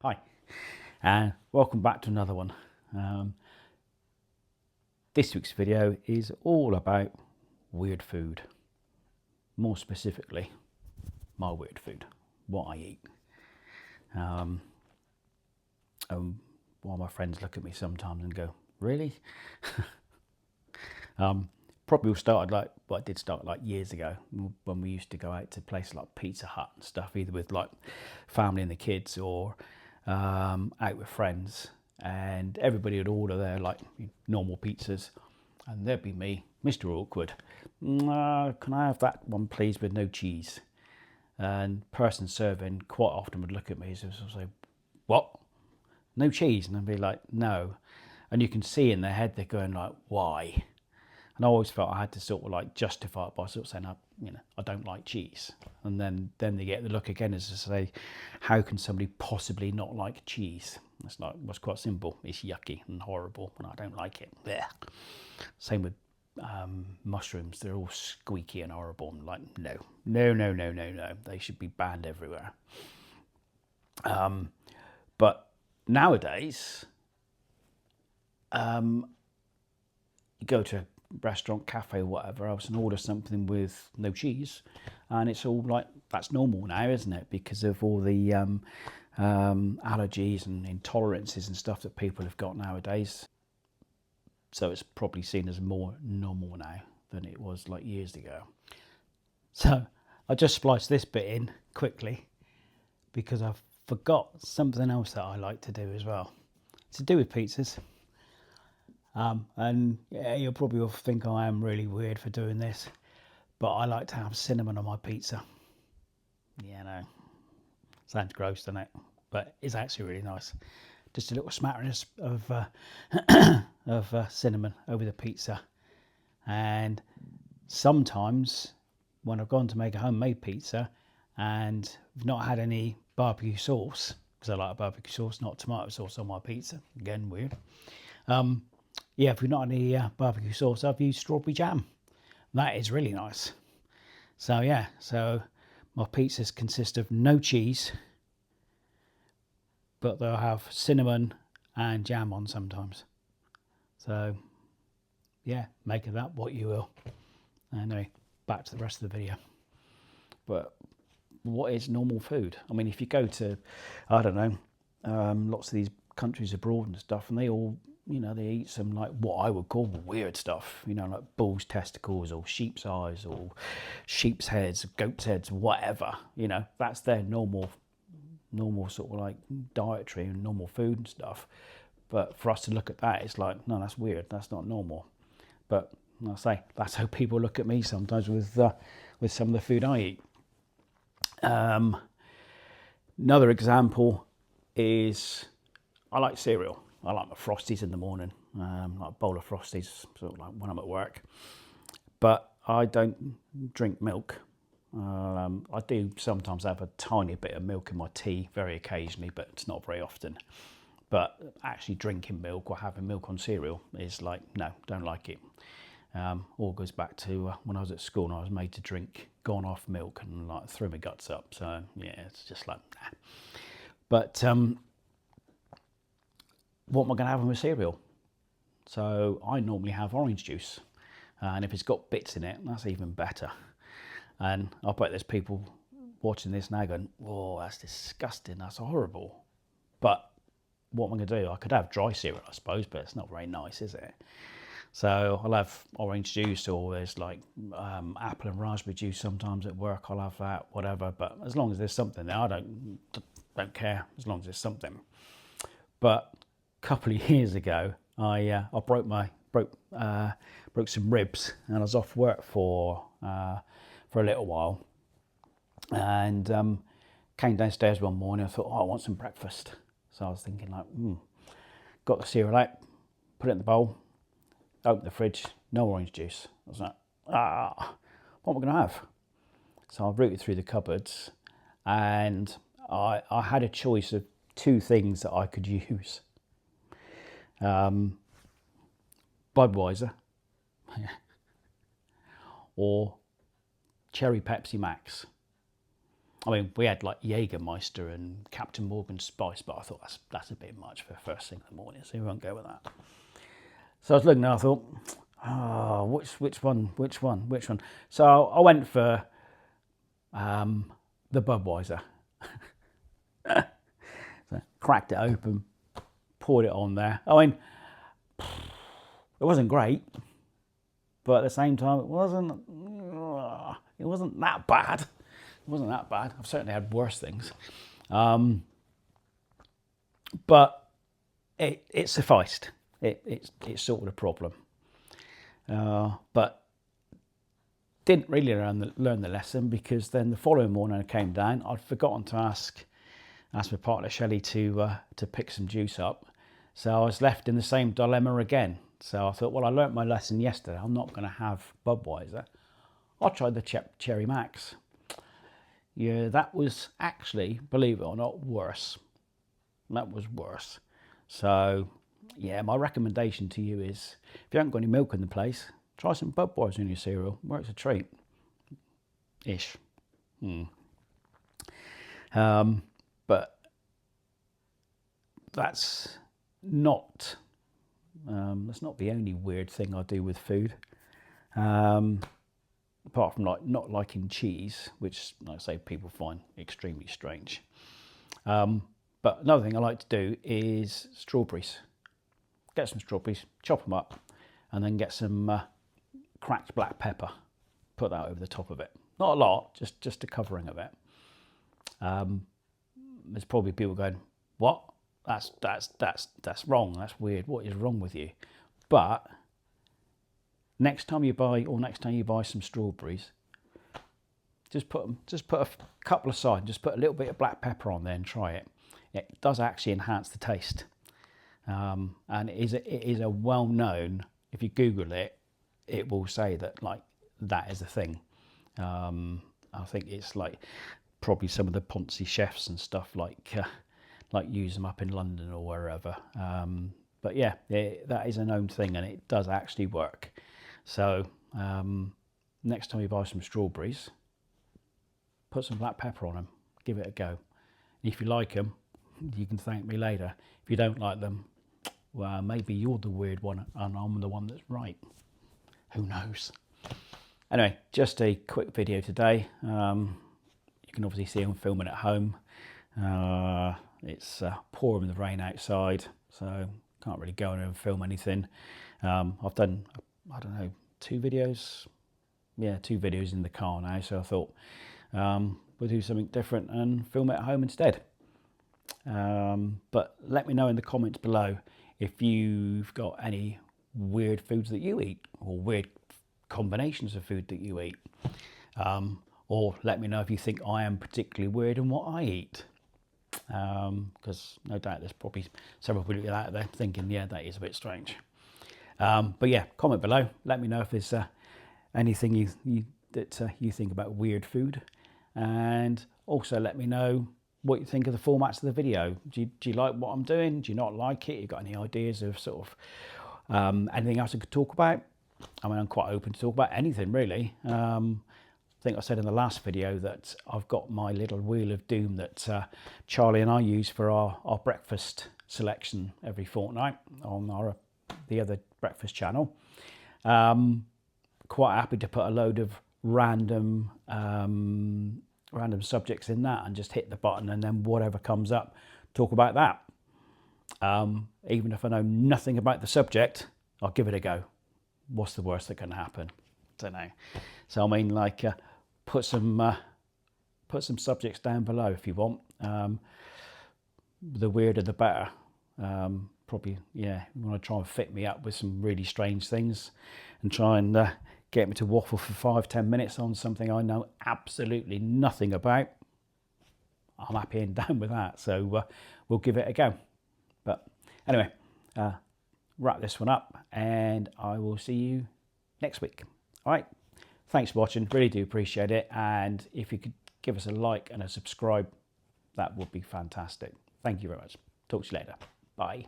Hi, and welcome back to another one. This week's video is all about weird food. More specifically, my weird food, what I eat. While my friends look at me sometimes and go, really? Probably all started it did start like years ago when we used to go out to places like Pizza Hut and stuff, either with like family and the kids or out with friends, and everybody would order their like normal pizzas, and there'd be me, Mr. Awkward. Can I have that one please with no cheese? And person serving quite often would look at me and say, what? No cheese? And I'd be like, no. And you can see in their head they're going like, why? And I always felt I had to sort of like justify it by sort of saying, I don't like cheese. And then they get the look again as to say, how can somebody possibly not like cheese? It's quite simple. It's yucky and horrible, and I don't like it. Blech. Same with mushrooms. They're all squeaky and horrible. I'm like, no. They should be banned everywhere. But nowadays, you go to a restaurant, cafe, whatever else, and order something with no cheese, and it's all like, that's normal now, isn't it? Because of all the allergies and intolerances and stuff that people have got nowadays. So it's probably seen as more normal now than it was like years ago. So I just spliced this bit in quickly because I forgot something else that I like to do as well. It's to do with pizzas. And yeah, you'll probably all think I am really weird for doing this, but I like to have cinnamon on my pizza. Yeah, no, sounds gross, doesn't it? But it's actually really nice. Just a little smattering of cinnamon over the pizza. And sometimes when I've gone to make a homemade pizza and I've not had any barbecue sauce, because I like a barbecue sauce, not tomato sauce on my pizza. Again, weird. Yeah, if we've not had any barbecue sauce, I've used strawberry jam. That is really nice. So yeah, so my pizzas consist of no cheese, but they'll have cinnamon and jam on sometimes. So yeah, make of that what you will. Anyway, back to the rest of the video. But what is normal food? I mean, if you go to, I don't know, lots of these countries abroad and stuff, and they all, they eat some like what I would call weird stuff, like bull's testicles or sheep's eyes or sheep's heads, goat's heads, whatever. That's their normal sort of like dietary and normal food and stuff. But for us to look at that, it's like, no, that's weird. That's not normal. But like I say, that's how people look at me sometimes with some of the food I eat. Another example is I like cereal. I like my Frosties in the morning, like a bowl of Frosties, sort of like when I'm at work. But I don't drink milk. I do sometimes have a tiny bit of milk in my tea, very occasionally, but it's not very often. But actually drinking milk or having milk on cereal is like, no, don't like it. All goes back to when I was at school and I was made to drink gone off milk and like threw my guts up. So yeah, it's just like, nah. But what am I going to have in my cereal? So I normally have orange juice, and if it's got bits in it, that's even better. And I bet there's people watching this now going, "Whoa, that's disgusting, that's horrible." But what am I going to do? I could have dry cereal, I suppose, but it's not very nice, is it? So I'll have orange juice, or there's like apple and raspberry juice sometimes at work. I'll have that, whatever. But as long as there's something there, I don't care, as long as there's something. But couple of years ago, I broke some ribs, and I was off work for a little while, and came downstairs one morning. I thought, I want some breakfast. So I was thinking like, got the cereal out, put it in the bowl, opened the fridge, no orange juice. I was like, what am I going to have? So I rooted through the cupboards, and I had a choice of two things that I could use. Budweiser or Cherry Pepsi Max. I mean, we had like Jägermeister and Captain Morgan Spice, but I thought that's a bit much for the first thing in the morning, so we won't go with that. So I was looking and I thought, oh, which one? So I went for the Budweiser. So cracked it open, poured it on there. I mean, it wasn't great, but at the same time, it wasn't that bad. It wasn't that bad. I've certainly had worse things. But it sufficed. It sorted a problem. But didn't really learn the lesson, because then the following morning I came down, I'd forgotten to ask my partner Shelley to pick some juice up. So I was left in the same dilemma again. So I thought, well, I learnt my lesson yesterday. I'm not going to have Budweiser. I'll try the Cherry Max. Yeah, that was actually, believe it or not, worse. That was worse. So, yeah, my recommendation to you is, if you haven't got any milk in the place, try some Budweiser in your cereal. Works a treat. Ish. But that's not the only weird thing I do with food. Apart from not liking cheese, which, like I say, people find extremely strange. But another thing I like to do is strawberries. Get some strawberries, chop them up, and then get some cracked black pepper. Put that over the top of it. Not a lot, just a covering of it. There's probably people going, "What? That's wrong. That's weird. What is wrong with you?" But next time you buy some strawberries, just put a couple aside. Just put a little bit of black pepper on there and try it. It does actually enhance the taste, and it is a well-known. If you Google it, it will say that that is a thing. I think it's probably some of the Ponzi chefs and stuff use them up in London or wherever. But yeah, that is a known thing, and it does actually work. So next time you buy some strawberries, put some black pepper on them, give it a go. If you like them, you can thank me later. If you don't like them, well, maybe you're the weird one and I'm the one that's right. Who knows? Anyway, just a quick video today. You can obviously see I'm filming at home. It's pouring with the rain outside, so can't really go in and film anything. I've done, I don't know, 2 videos. Yeah, 2 videos in the car now, so I thought we'll do something different and film it at home instead. But let me know in the comments below if you've got any weird foods that you eat, or weird combinations of food that you eat. Or let me know if you think I am particularly weird in what I eat. Because no doubt there's probably several people out there thinking, yeah, that is a bit strange. But yeah, comment below. Let me know if there's anything you think about weird food, and also let me know what you think of the formats of the video. Do you like what I'm doing? Do you not like it? You got any ideas of sort of anything else I could talk about? I mean, I'm quite open to talk about anything really. I think I said in the last video that I've got my little wheel of doom that Charlie and I use for our breakfast selection every fortnight on the other breakfast channel. Quite happy to put a load of random subjects in that and just hit the button, and then whatever comes up, talk about that. Even if I know nothing about the subject, I'll give it a go. What's the worst that can happen? Don't know. So I mean, put some subjects down below if you want. The weirder the better. Probably, yeah, you want to try and fit me up with some really strange things and try and get me to waffle for 5-10 minutes on something I know absolutely nothing about. I'm happy and down with that, so we'll give it a go. But anyway, wrap this one up and I will see you next week. All right, thanks for watching, really do appreciate it, and if you could give us a like and a subscribe, that would be fantastic. Thank you very much. Talk to you later. Bye.